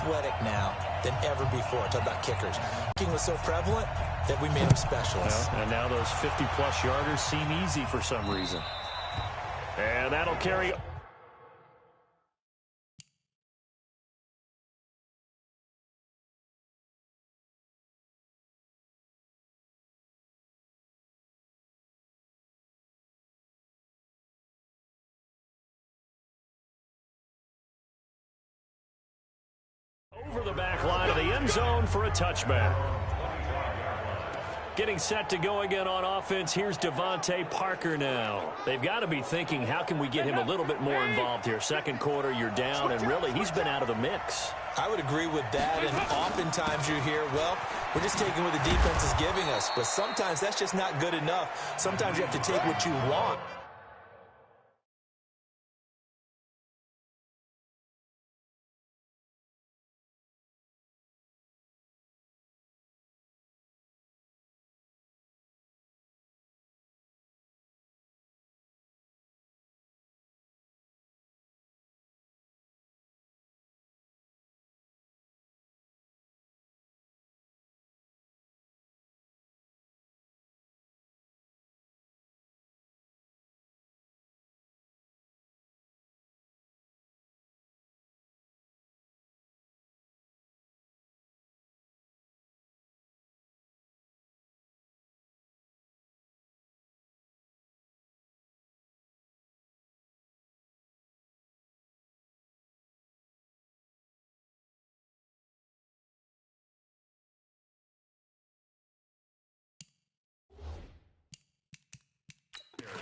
athletic now than ever before. Talk about kickers. Kicking was so prevalent that we made them specialists. Well, and now those 50-plus yarders seem easy for some reason. And that'll carry. Over the back line of the end zone for a touchback. Getting set to go again on offense. Here's Devontae Parker now. They've got to be thinking, how can we get him a little bit more involved here? Second quarter, you're down, and really, he's been out of the mix. I would agree with that, and oftentimes you hear, well, we're just taking what the defense is giving us. But sometimes that's just not good enough. Sometimes you have to take what you want.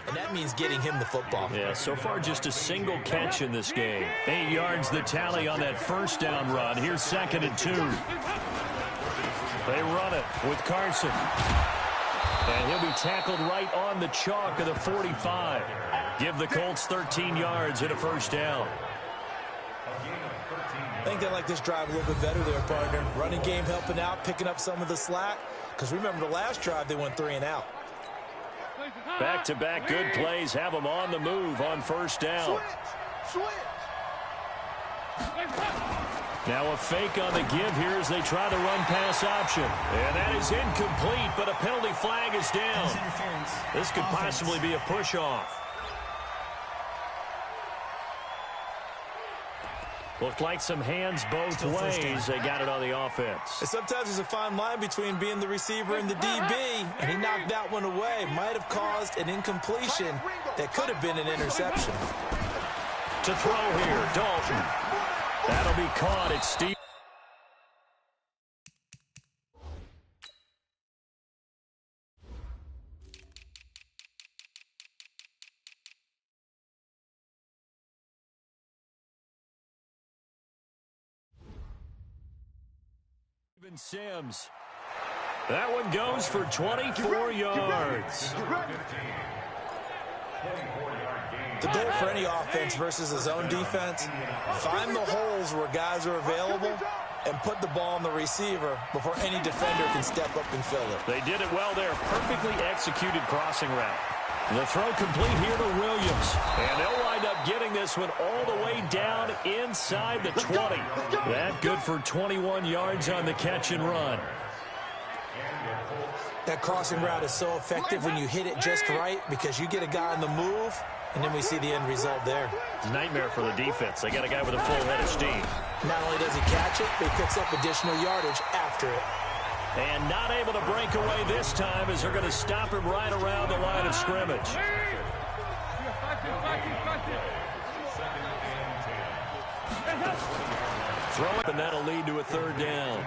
And that means getting him the football. Yeah, so far just a single catch in this game. 8 yards the tally on that first down run. Here's 2nd and 2. They run it with Carson. And he'll be tackled right on the chalk of the 45. Give the Colts 13 yards and a first down. I think they like this drive a little bit better there, partner. Running game helping out, picking up some of the slack. Because remember the last drive, they went 3 and out. Back-to-back good plays have them on the move on first down. Now a fake on the give here as they try to run pass option. And that is incomplete, but a penalty flag is down. This could possibly be a push-off. Looked like some hands both ways. They got it on the offense. And sometimes there's a fine line between being the receiver and the DB, and he knocked that one away. Might have caused an incompletion that could have been an interception. To throw here, Dalton. That'll be caught at Steve. Sims. That one goes for 24 yards. The goal for any offense versus a zone defense, find the holes where guys are available and put the ball on the receiver before any defender can step up and fill it. They did it well there. Perfectly executed crossing route. The throw complete here to Williams. And they'll wind up getting this one all the way down inside the 20. That good for 21 yards on the catch and run. That crossing route is so effective when you hit it just right because you get a guy on the move, and then we see the end result there. Nightmare for the defense. They got a guy with a full head of steam. Not only does he catch it, but he picks up additional yardage after it. And not able to break away this time as they're going to stop him right around the line of scrimmage. Throw it, and that'll lead to a third down.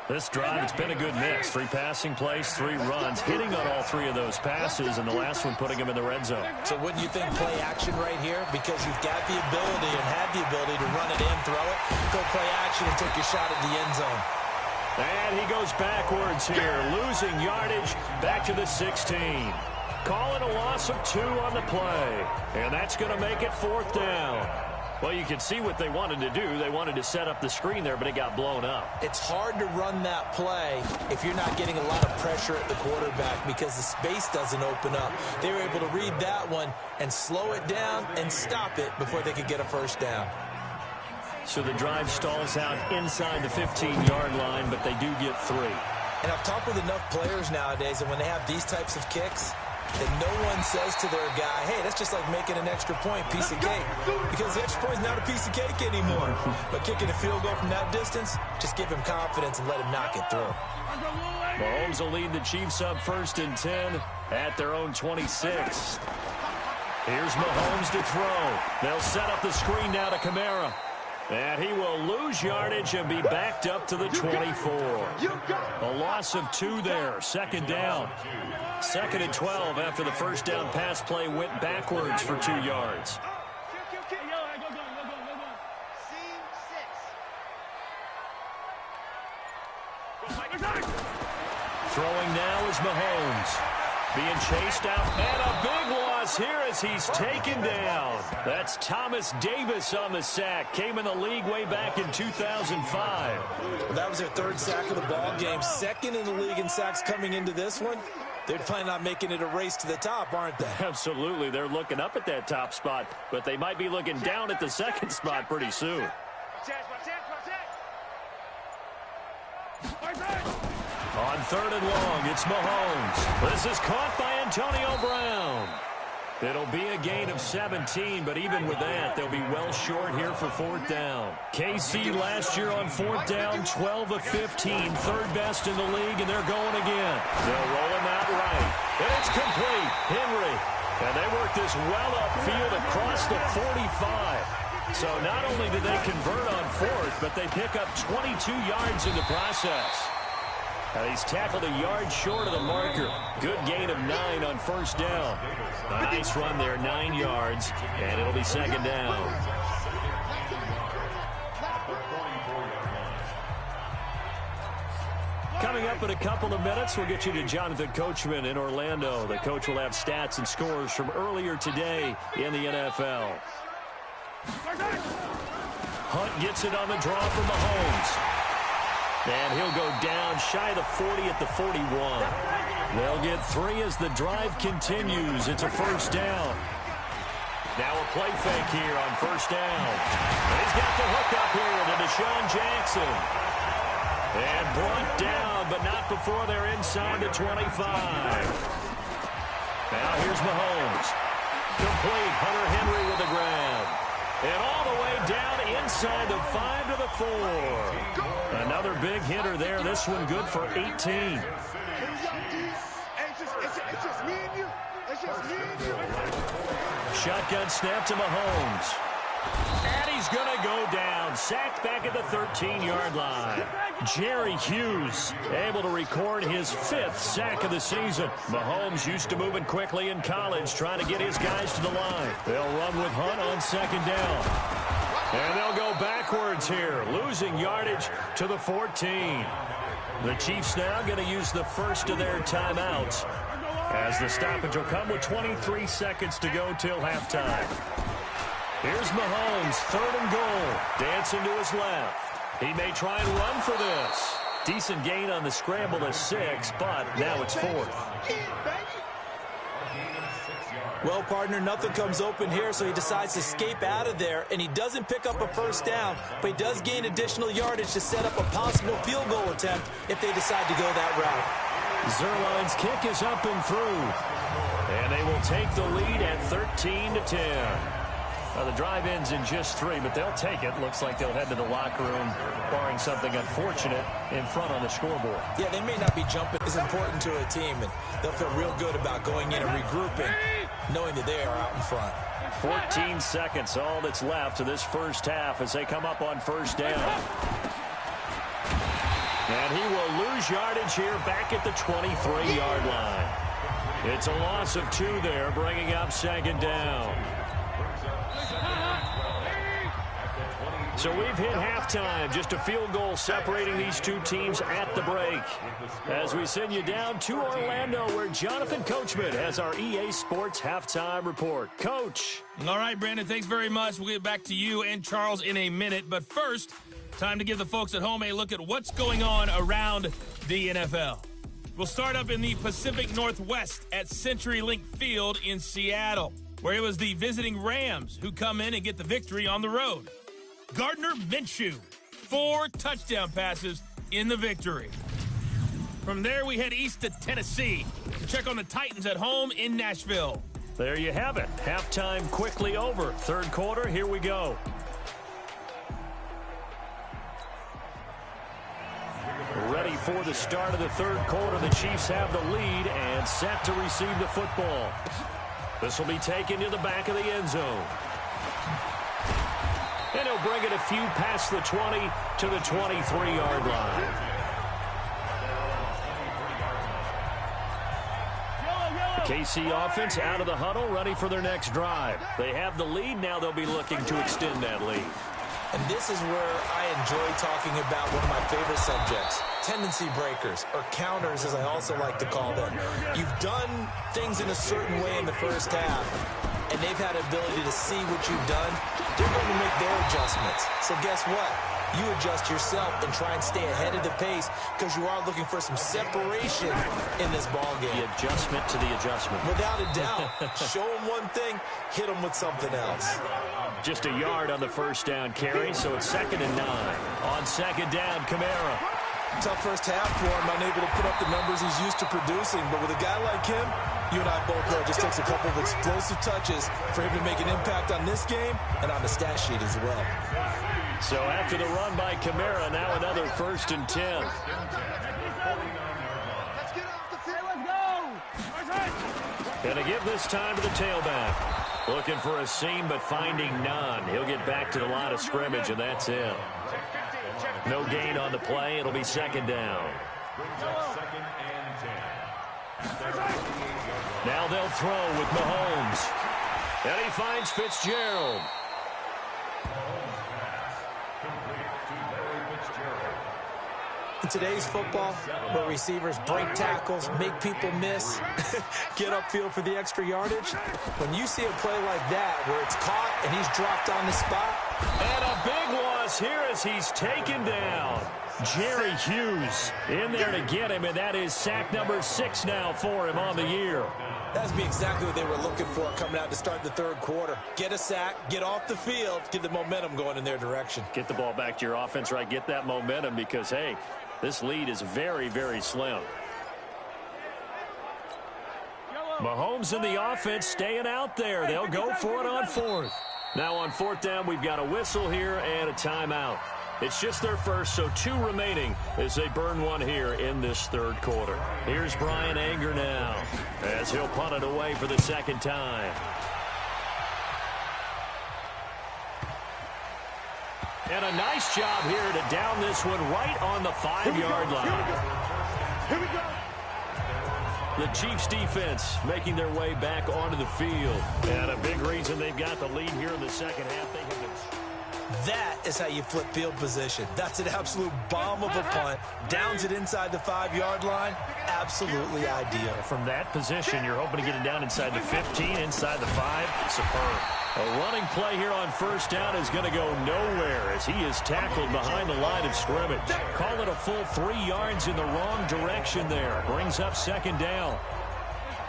This drive, it's been a good mix. 3 passing plays, 3 runs, hitting on all 3 of those passes, and the last one putting him in the red zone. So wouldn't you think play action right here? Because you've got the ability and have the ability to run it in, throw it, go play action, and take your shot at the end zone. And he goes backwards here, losing yardage back to the 16. Calling a loss of 2 on the play, and that's going to make it 4th down. Well, you can see what they wanted to do. They wanted to set up the screen there, but it got blown up. It's hard to run that play if you're not getting a lot of pressure at the quarterback because the space doesn't open up. They were able to read that one and slow it down and stop it before they could get a first down. So the drive stalls out inside the 15-yard line, but they do get 3. And I've talked with enough players nowadays, and when they have these types of kicks, that no one says to their guy, hey, that's just like making an extra point, piece of cake. Because the extra point is not a piece of cake anymore. But kicking a field goal from that distance, just give him confidence and let him knock it through. Mahomes will lead the Chiefs up 1st and 10 at their own 26. Here's Mahomes to throw. They'll set up the screen now to Kamara. And he will lose yardage and be backed up to the 24. A loss of 2 there. 2nd down. 2nd and 12 after the first down pass play went backwards for 2 yards. Throwing now is Mahomes. Being chased out, and a big loss here as he's taken down. That's Thomas Davis on the sack. Came in the league way back in 2005. Well, that was their 3rd sack of the ball game. 2nd in the league in sacks coming into this one. They're planning on making it a race to the top, aren't they? Absolutely. They're looking up at that top spot, but they might be looking down at the 2nd spot pretty soon. On 3rd and long, it's Mahomes. This is caught by Antonio Brown. It'll be a gain of 17, but even with that, they'll be well short here for 4th down. KC last year on 4th down, 12 of 15, 3rd best in the league, and they're going again. They'll roll him out right, and it's complete. Henry, and they work this well upfield across the 45. So not only did they convert on 4th, but they pick up 22 yards in the process. He's tackled a yard short of the marker. Good gain of 9 on 1st down. A nice run there, 9 yards, and it'll be 2nd down. Coming up in a couple of minutes, we'll get you to Jonathan Coachman in Orlando. The coach will have stats and scores from earlier today in the NFL. Hunt gets it on the draw from Mahomes. And he'll go down shy of the 40 at the 41. They'll get 3 as the drive continues. It's a 1st down. Now a play fake here on 1st down. And he's got the hook up here to Deshaun Jackson. And brought down, but not before they're inside the 25. Now here's Mahomes. Complete. Hunter Henry with the grab. And all the way down inside the 5 to the 4. Another big hitter there. This one good for 18. Shotgun snap to Mahomes. And he's going to go down. Sacked back at the 13-yard line. Jerry Hughes able to record his 5th sack of the season. Mahomes used to moving quickly in college, trying to get his guys to the line. They'll run with Hunt on 2nd down. And they'll go backwards here, losing yardage to the 14. The Chiefs now going to use the first of their timeouts, as the stoppage will come with 23 seconds to go till halftime. Here's Mahomes, 3rd and goal. Dancing to his left. He may try and run for this. Decent gain on the scramble to 6, but now it's 4th. Well, partner, nothing comes open here, so he decides to escape out of there, and he doesn't pick up a 1st down, but he does gain additional yardage to set up a possible field goal attempt if they decide to go that route. Zerline's kick is up and through, and they will take the lead at 13-10. Well, the drive ends in just 3, but they'll take it. Looks like they'll head to the locker room, barring something unfortunate in front on the scoreboard. Yeah, they may not be jumping as important to a team, and they'll feel real good about going in and regrouping, knowing that they are out in front. 14 seconds, all that's left to this first half as they come up on 1st down. And he will lose yardage here back at the 23-yard line. It's a loss of 2 there, bringing up 2nd down. So we've hit halftime, just a field goal separating these two teams at the break. As we send you down to Orlando, where Jonathan Coachman has our EA Sports halftime report. Coach. All right, Brandon, thanks very much. We'll get back to you and Charles in a minute. But first, time to give the folks at home a look at what's going on around the NFL. We'll start up in the Pacific Northwest at CenturyLink Field in Seattle, where it was the visiting Rams who come in and get the victory on the road. Gardner Minshew. 4 touchdown passes in the victory. From there, we head east to Tennessee to check on the Titans at home in Nashville. There you have it. Halftime quickly over. Third quarter, here we go. Ready for the start of the third quarter. The Chiefs have the lead and set to receive the football. This will be taken to the back of the end zone. And he'll bring it a few past the 20 to the 23-yard line. The KC offense out of the huddle, ready for their next drive. They have the lead. Now they'll be looking to extend that lead. And this is where I enjoy talking about one of my favorite subjects, tendency breakers, or counters as I also like to call them. You've done things in a certain way in the first half, and they've had ability to see what you've done. They're going to make their adjustments. So guess what? You adjust yourself and try and stay ahead of the pace because you are looking for some separation in this ballgame. The adjustment to the adjustment. Without a doubt. Show them one thing, hit them with something else. Just a yard on the first down carry, so it's 2nd and 9. On second down, Kamara. Tough first half for him, unable to put up the numbers he's used to producing. But with a guy like him, you and I both know it just takes a couple of explosive touches for him to make an impact on this game and on the stat sheet as well. So after the run by Kamara, now another 1st and 10. Let's get off the field. Let's go. Gonna give this time to the tailback. Looking for a seam, but finding none. He'll get back to the line of scrimmage, and that's it. No gain on the play. It'll be 2nd down. Now they'll throw with Mahomes. And he finds Fitzgerald. In today's football, where receivers break tackles, make people miss, get upfield for the extra yardage, when you see a play like that where it's caught and he's dropped on the spot. And a big loss here as he's taken down. Jerry Hughes in there to get him, and that is sack number 6 now for him on the year. That's be exactly what they were looking for coming out to start the third quarter. Get a sack, get off the field, get the momentum going in their direction. Get the ball back to your offense, right? Get that momentum because, hey, this lead is very, very slim. Mahomes and the offense staying out there. They'll go for it on 4th. Now on 4th down, we've got a whistle here and a timeout. It's just their first, so 2 remaining as they burn one here in this third quarter. Here's Brian Anger now as he'll punt it away for the 2nd time. And a nice job here to down this one right on the 5-yard line. Here we go. The Chiefs defense making their way back onto the field. And a big reason they've got the lead here in the second half. They have been... That is how you flip field position. That's an absolute bomb of a punt. Downs it inside the 5-yard line. Absolutely ideal. From that position, you're hoping to get it down inside the 15, inside the 5. Superb. A running play here on 1st down is going to go nowhere as he is tackled behind the line of scrimmage. Call it a full 3 yards in the wrong direction there. Brings up 2nd down.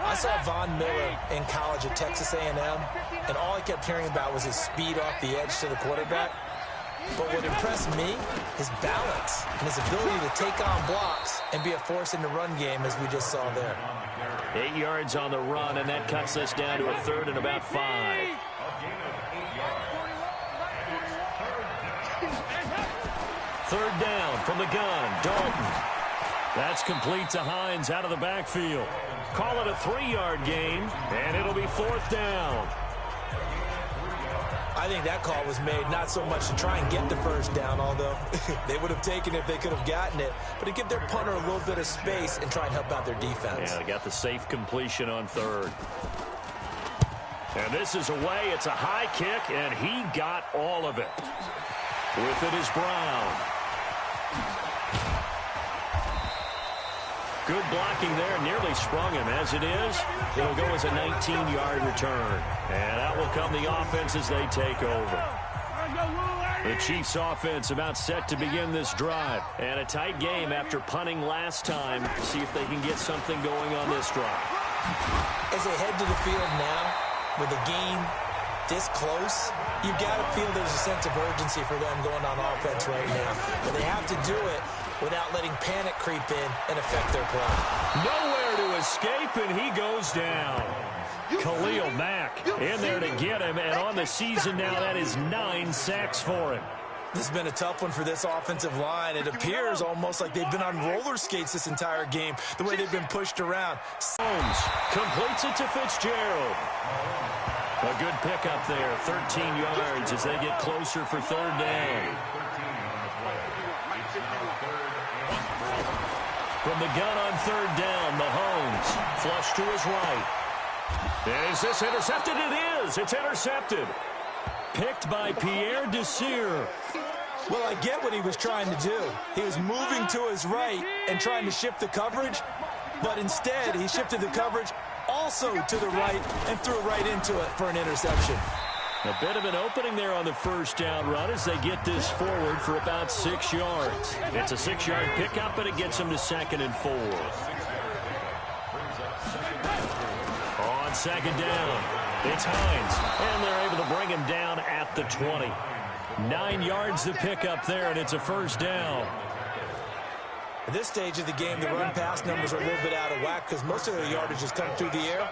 I saw Von Miller in college at Texas A&M, and all I kept hearing about was his speed off the edge to the quarterback. But what impressed me, his balance and his ability to take on blocks and be a force in the run game, as we just saw there. 8 yards on the run, and that cuts us down to a 3rd and about 5. Third down from the gun, Dalton. That's complete to Hines out of the backfield. Call it a 3-yard gain, and it'll be 4th down. I think that call was made not so much to try and get the first down, although they would have taken it if they could have gotten it, but to give their punter a little bit of space and try and help out their defense. Yeah, they got the safe completion on 3rd. And this is away. It's a high kick, and he got all of it. With it is Brown. Good blocking there, nearly sprung him. As it is, it'll go as a 19-yard return. And out will come the offense as they take over. The Chiefs offense about set to begin this drive. And a tight game after punting last time. See if they can get something going on this drive. As they head to the field now, with a gain this close, you've got to feel there's a sense of urgency for them going on offense right now. But they have to do it without letting panic creep in and affect their play. Nowhere to escape, and he goes down. Khalil Mack in there to get him, and on the season now, that is 9 sacks for him. This has been a tough one for this offensive line. It appears almost like they've been on roller skates this entire game, the way they've been pushed around. Holmes completes it to Fitzgerald. A good pickup there, 13 yards as they get closer for third down. From the gun on third down, Mahomes flush to his right. Is this intercepted? It is. It's intercepted. Picked by Pierre Desir. Well, I get what he was trying to do. He was moving to his right and trying to shift the coverage, but instead he shifted the coverage also to the right and threw right into it for an interception. A bit of an opening there on the first down run as they get this forward for about 6 yards. It's a 6-yard pickup, but it gets them to 2nd and 4. On second down, it's Hines, and they're able to bring him down at the 20. 9 yards to pick up there, and it's a first down. At this stage of the game, the run-pass numbers are a little bit out of whack because most of their yardage has come through the air.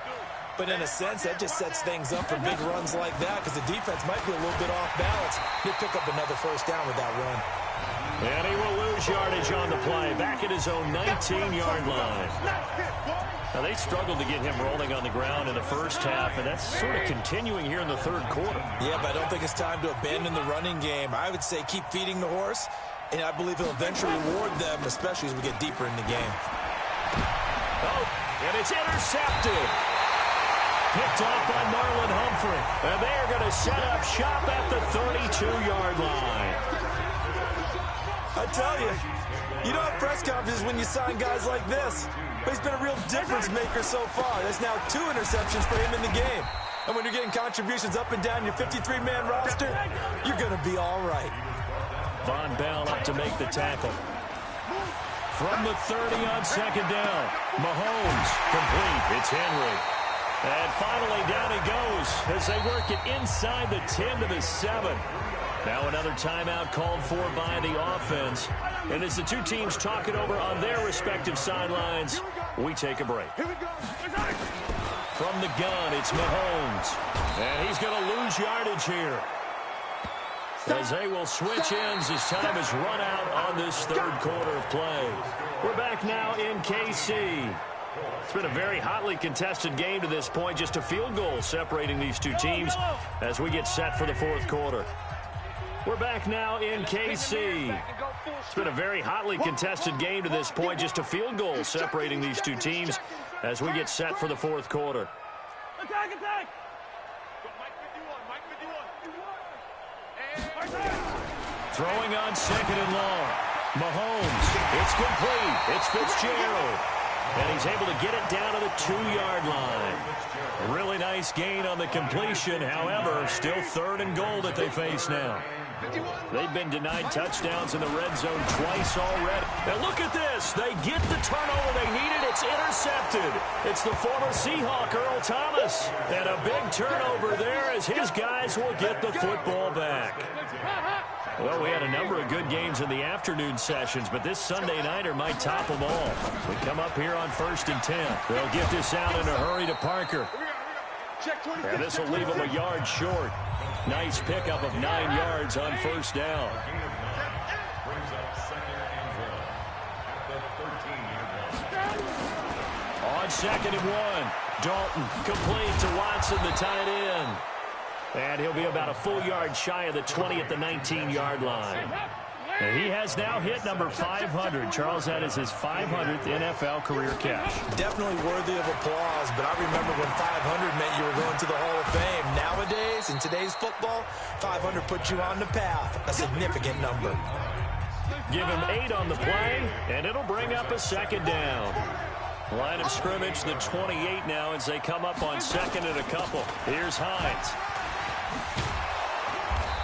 But in a sense, that just sets things up for big runs like that because the defense might be a little bit off balance. They pick up another first down with that run. And he will lose yardage on the play, back at his own 19-yard line. Now, they struggled to get him rolling on the ground in the first half, and that's sort of continuing here in the third quarter. Yeah, but I don't think it's time to abandon the running game. I would say keep feeding the horse, and I believe he'll eventually reward them, especially as we get deeper in the game. Oh, and it's intercepted. Picked off by Marlon Humphrey. And they are going to set up shop at the 32-yard line. I tell you, you don't have press conferences when you sign guys like this. But he's been a real difference maker so far. There's now 2 interceptions for him in the game. And when you're getting contributions up and down your 53-man roster, you're going to be all right. Von Bell up to make the tackle. From the 30 on second down. Mahomes complete. It's Henry. And finally down he goes as they work it inside the 10 to the 7. Now another timeout called for by the offense. And as the two teams talk it over on their respective sidelines, we take a break. From the gun, it's Mahomes. And he's going to lose yardage here, as they will switch ends as time is run out on this third quarter of play. We're back now in KC. It's been a very hotly contested game to this point. Just a field goal separating these two teams as we get set for the fourth quarter. We're back now in KC. It's been a very hotly contested game to this point. Just a field goal separating these two teams as we get set for the fourth quarter. Attack, attack! Throwing on second and long. Mahomes. It's complete. It's Fitzgerald. And he's able to get it down to the 2-yard line. A really nice gain on the completion. However, still third and goal that they face now. They've been denied touchdowns in the red zone twice already. Now look at this. They get the turnover they needed. It's intercepted. It's the former Seahawk, Earl Thomas. And a big turnover there as his guys will get the football back. Well, we had a number of good games in the afternoon sessions, but this Sunday nighter might top them all. We come up here on 1st and 10. They'll get this out in a hurry to Parker. And this will leave them a yard short. Nice pickup of 9 yards on first down. On second and 1, Dalton complete to Watson, the tight end. And he'll be about a full yard shy of the 20 at the 19-yard line. And he has now hit number 500. Charles, that is his 500th NFL career catch. Definitely worthy of applause, but I remember when 500 meant you were going to the Hall of Fame. Nowadays, in today's football, 500 puts you on the path, a significant number. Give him 8 on the play, and it'll bring up a second down. Line of scrimmage, the 28 now as they come up on second and a couple. Here's Hines.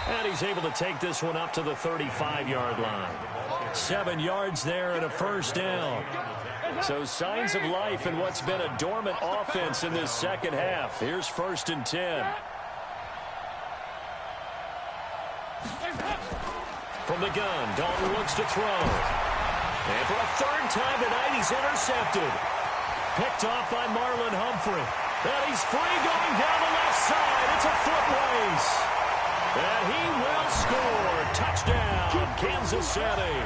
And he's able to take this one up to the 35-yard line. 7 yards there and a first down. So signs of life in what's been a dormant offense in this second half. Here's 1st and 10. gun. Dalton looks to throw. And for a third time tonight, he's intercepted. Picked off by Marlon Humphrey. And he's free going down the left side. It's a foot race. And he will score. Touchdown, Kansas City.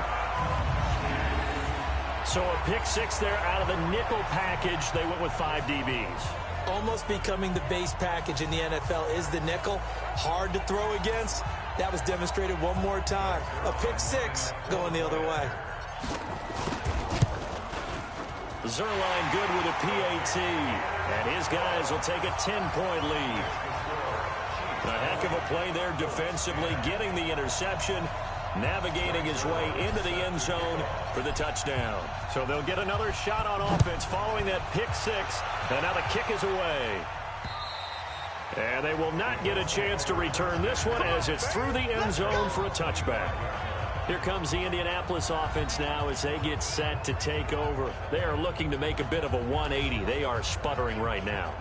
So a pick six there out of the nickel package. They went with 5 DBs. Almost becoming the base package in the NFL is the nickel. Hard to throw against. That was demonstrated one more time. A pick six going the other way. Zerline good with a PAT. And his guys will take a 10-point lead. A heck of a play there defensively, getting the interception, navigating his way into the end zone for the touchdown. So they'll get another shot on offense following that pick six. And now the kick is away. And they will not get a chance to return this one as it's through the end zone for a touchback. Here comes the Indianapolis offense now as they get set to take over. They are looking to make a bit of a 180. They are sputtering right now.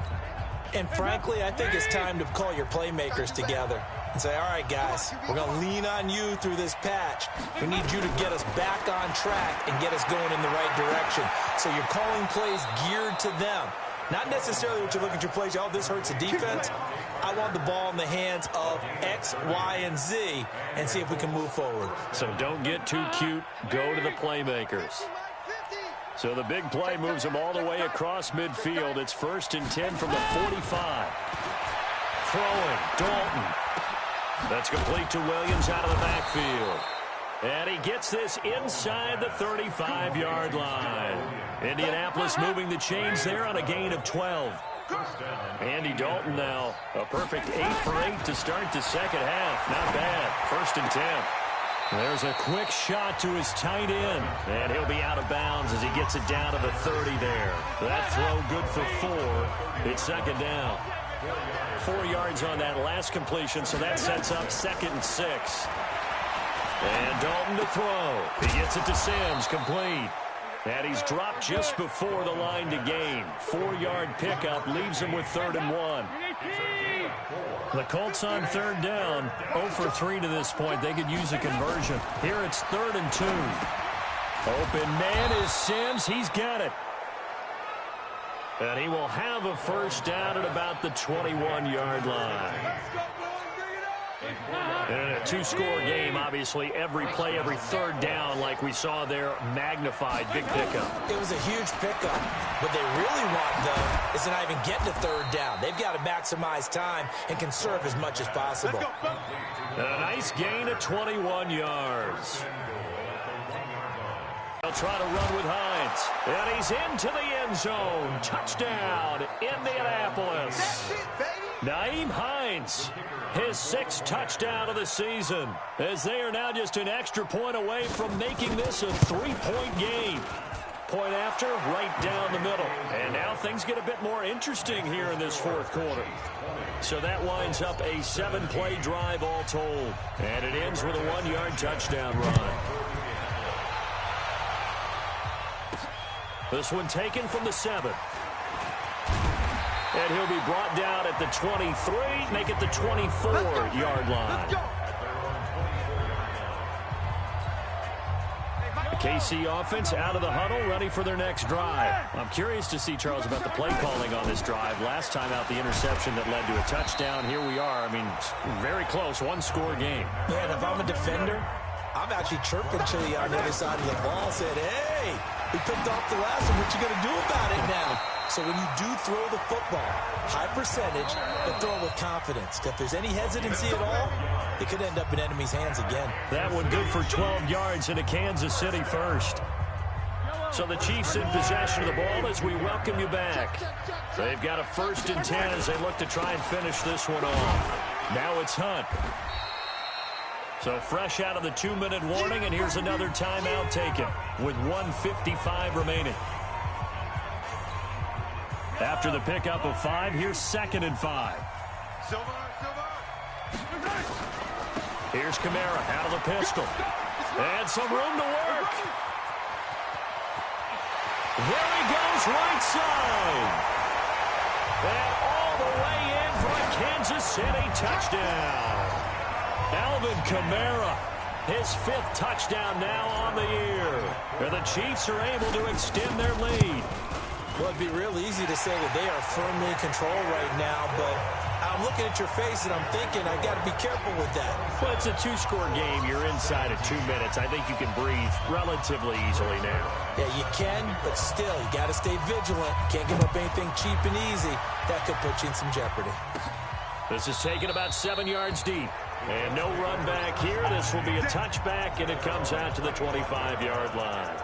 And frankly, I think it's time to call your playmakers together and say, all right, guys, we're going to lean on you through this patch. We need you to get us back on track and get us going in the right direction. So you're calling plays geared to them. Not necessarily what you look at your plays, oh, this hurts the defense. I want the ball in the hands of X, Y, and Z and see if we can move forward. So don't get too cute. Go to the playmakers. So the big play moves them all the way across midfield. It's 1st and 10 from the 45. Throwing, Dalton. That's complete to Williams out of the backfield. And he gets this inside the 35-yard line. Indianapolis moving the chains there on a gain of 12. Andy Dalton now a perfect 8 for 8 to start the second half. Not bad. 1st and 10. There's a quick shot to his tight end. And he'll be out of bounds as he gets it down to the 30 there. That throw good for 4. It's 2nd down. 4 yards on that last completion, so that sets up 2nd and 6. And Dalton to throw. He gets it to Sims, complete. And he's dropped just before the line to gain. 4-yard pickup leaves him with 3rd and 1. The Colts on 3rd down, 0 for 3 to this point. They could use a conversion. Here it's 3rd and 2. Open man is Sims. He's got it. And he will have a 1st down at about the 21-yard line. And in a 2-score game, obviously, every play, every 3rd down, like we saw there, magnified. Big pickup. It was a huge pickup. What they really want, though, is to not even get to 3rd down. They've got to maximize time and conserve as much as possible. And a nice gain of 21 yards. They'll try to run with Hines. And he's into the end zone. Touchdown, Indianapolis. Nyheim Hines, his 6th touchdown of the season, as they are now just an extra point away from making this a 3-point game. Point after, right down the middle. And now things get a bit more interesting here in this 4th quarter. So that winds up a 7-play drive all told. And it ends with a 1-yard touchdown run. This one taken from the 7. And he'll be brought down at the 23, make it the 24-yard line. The KC offense out of the huddle, ready for their next drive. I'm curious to see, Charles, about the play calling on this drive. Last time out, the interception that led to a touchdown. Here we are. I mean, very close, 1-score game. Man, if I'm a defender, I'm actually chirping Chili on the other side of the ball, saying, hey, we picked off the last one. What you going to do about it now? So when you do throw the football, high percentage, but throw it with confidence. If there's any hesitancy at all, it could end up in enemy's hands again. That one good for 12 yards into Kansas City 1st. So the Chiefs in possession of the ball as we welcome you back. They've got a 1st and 10 as they look to try and finish this one off. Now it's Hunt. So fresh out of the 2-minute warning, and here's another timeout taken with 1:55 remaining. After the pickup of 5, here's 2nd and 5. Here's Kamara out of the pistol. And some room to work. There he goes, right side. And all the way in for a Kansas City touchdown. Alvin Kamara His 5th touchdown now on the year. And the Chiefs are able to extend their lead. Well, it'd be real easy to say that they are firmly in control right now, but I'm looking at your face and I'm thinking I got to be careful with that. Well, it's a 2-score game. You're inside of 2 minutes. I think you can breathe relatively easily now. Yeah, you can, but still, you got to stay vigilant. You can't give up anything cheap and easy. That could put you in some jeopardy. This is taken about 7 yards deep. And no run back here. This will be a touchback, and it comes out to the 25-yard line.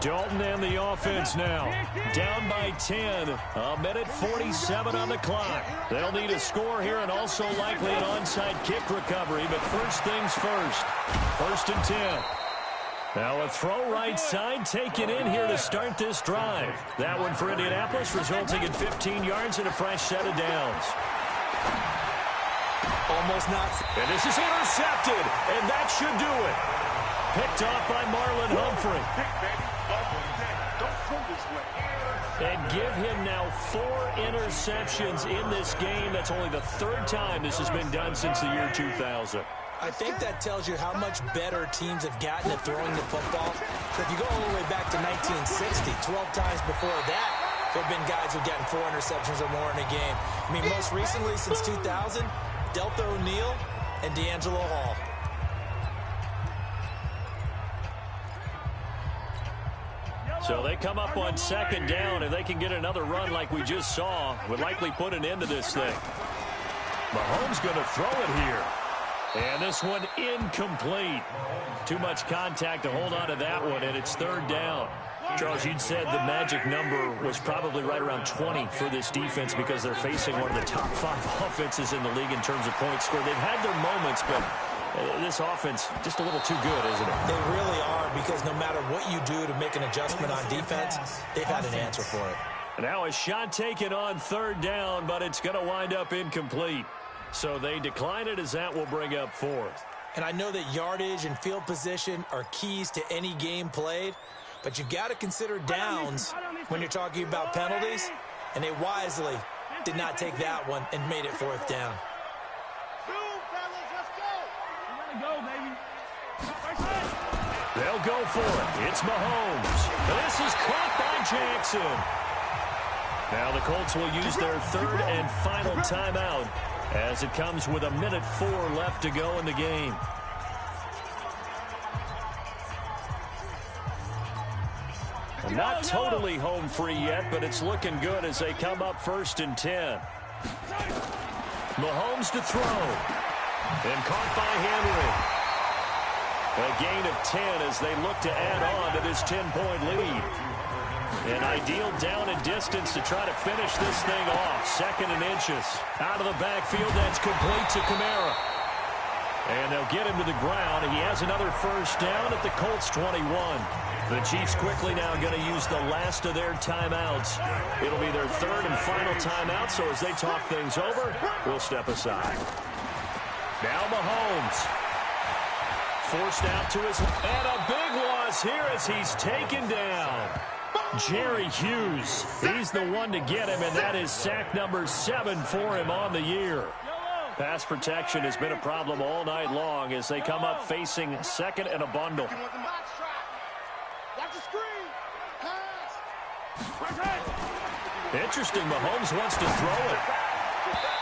Dalton and the offense now. Down by 10. A minute 47 on the clock. They'll need a score here and also likely an onside kick recovery. But first things first. 1st and 10. Now a throw right side taken in here to start this drive. That one for Indianapolis resulting in 15 yards and a fresh set of downs. Almost not. And this is intercepted. And that should do it. Picked off by Marlon Humphrey. And give him now 4 interceptions in this game. That's only the 3rd time this has been done since the year 2000. I think that tells you how much better teams have gotten at throwing the football. So if you go all the way back to 1960, 12 times before that, there have been guys who've gotten 4 interceptions or more in a game. I mean, most recently since 2000, Delta O'Neal and D'Angelo Hall. So they come up on 2nd down, and they can get another run like we just saw. Would likely put an end to this thing. Mahomes going to throw it here. And this one incomplete. Too much contact to hold on to that one, and it's 3rd down. Charles, you'd said the magic number was probably right around 20 for this defense because they're facing one of the top 5 offenses in the league in terms of points scored. They've had their moments, but this offense just a little too good, isn't it? They really are, because no matter what you do to make an adjustment on defense, they've had an answer for it. Now a shot taken on 3rd down, but it's going to wind up incomplete. So they decline it as that will bring up 4th. And I know that yardage and field position are keys to any game played, but you've got to consider downs when you're talking about penalties, and they wisely did not take that one and made it 4th down. They'll go for it. It's Mahomes. This is caught by Jackson. Now the Colts will use their 3rd and final timeout as it comes with a minute 4 left to go in the game. Not totally home free yet, but it's looking good as they come up 1st and 10. Mahomes to throw. And caught by Henry. A gain of 10 as they look to add on to this 10-point lead. An ideal down and distance to try to finish this thing off. 2nd and inches. Out of the backfield, that's complete to Kamara. And they'll get him to the ground. He has another 1st down at the Colts 21. The Chiefs quickly now going to use the last of their timeouts. It'll be their 3rd and final timeout, so as they talk things over, we'll step aside. Now Mahomes. Forced out to his... And a big loss here as he's taken down. Jerry Hughes. He's the one to get him, and that is sack number 7 for him on the year. Pass protection has been a problem all night long as they come up facing 2nd and a bundle. Interesting, Mahomes wants to throw it.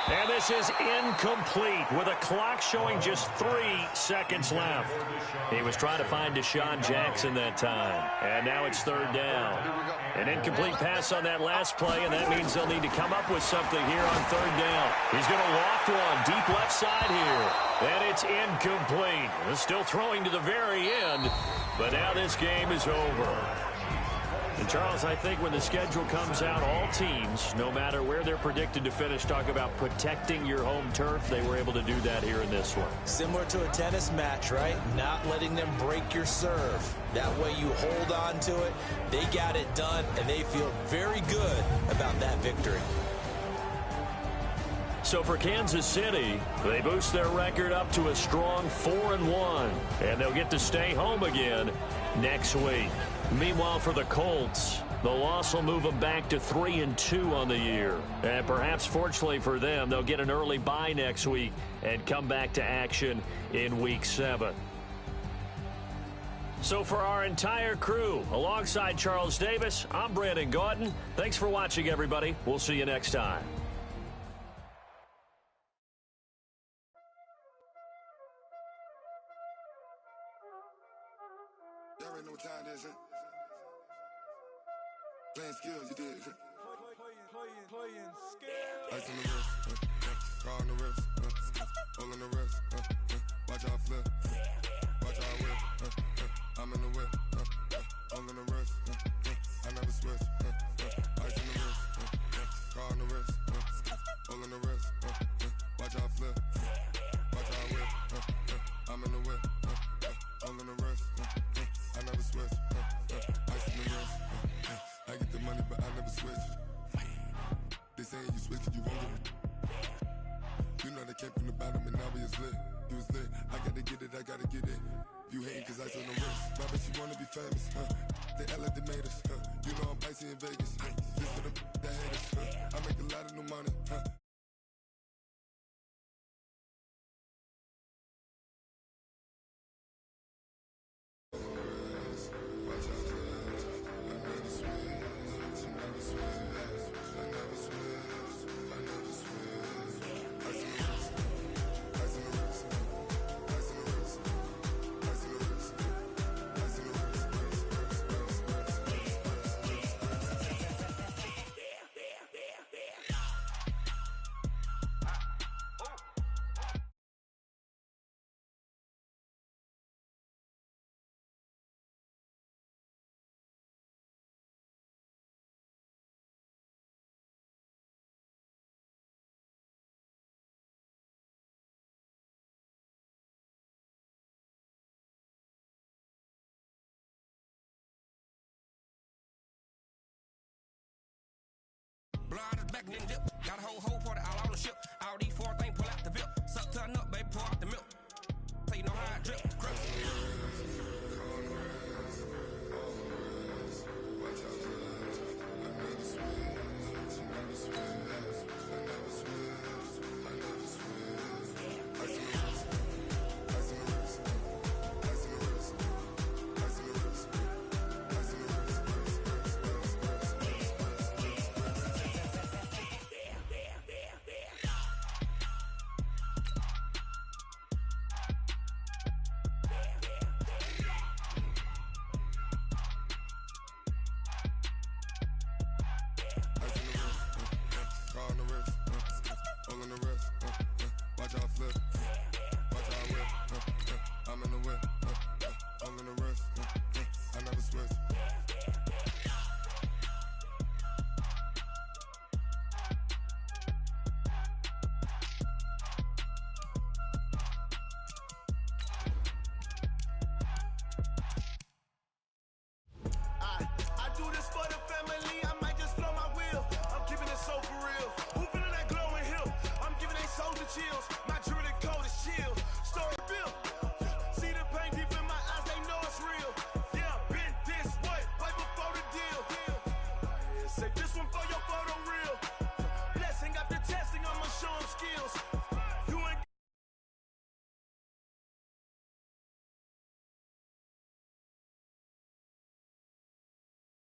And this is incomplete with a clock showing just 3 seconds left. He was trying to find Deshaun Jackson that time. And now it's 3rd down. An incomplete pass on that last play, and that means they'll need to come up with something here on 3rd down. He's going to loft one deep left side here. And it's incomplete. They're still throwing to the very end, but now this game is over. And, Charles, I think when the schedule comes out, all teams, no matter where they're predicted to finish, talk about protecting your home turf. They were able to do that here in this one. Similar to a tennis match, right? Not letting them break your serve. That way you hold on to it. They got it done, and they feel very good about that victory. So for Kansas City, they boost their record up to a strong 4-1, and they'll get to stay home again next week. Meanwhile, for the Colts, the loss will move them back to 3-2 on the year. And perhaps fortunately for them, they'll get an early bye next week and come back to action in Week 7. So for our entire crew, alongside Charles Davis, I'm Brandon Gaudin. Thanks for watching, everybody. We'll see you next time. Y'all already know what time it is, huh? Playing skills, you did. Playing skills. Ice on the wrist, car on the wrist, hole in the wrist, watch out flip, watch out whip, I'm in the whip, hole in the wrist, I never switch, ice on the wrist, car on the wrist, hole in the wrist, watch out flip, watch out whip, I'm in the whip, hole in the wrist, I never switch, ice on the wrist, I get the money but I never switch. They saying you switch and you won't get it. You know they came from the bottom and now we is lit. You was lit, I gotta get it, I gotta get it. You hating cause ice on the wrist. My bitch, you wanna be famous, They act like they made us, You know I'm icy in Vegas, This for the that hate us, I make a lot of new money, Blow out his back and then dip. Got a whole party all on the ship. All these four things pull out the VIP. Suck turn up, baby, pour out the milk. So you know how I drip. Crap. Watch out flip, watch out whip, I'm in the whip.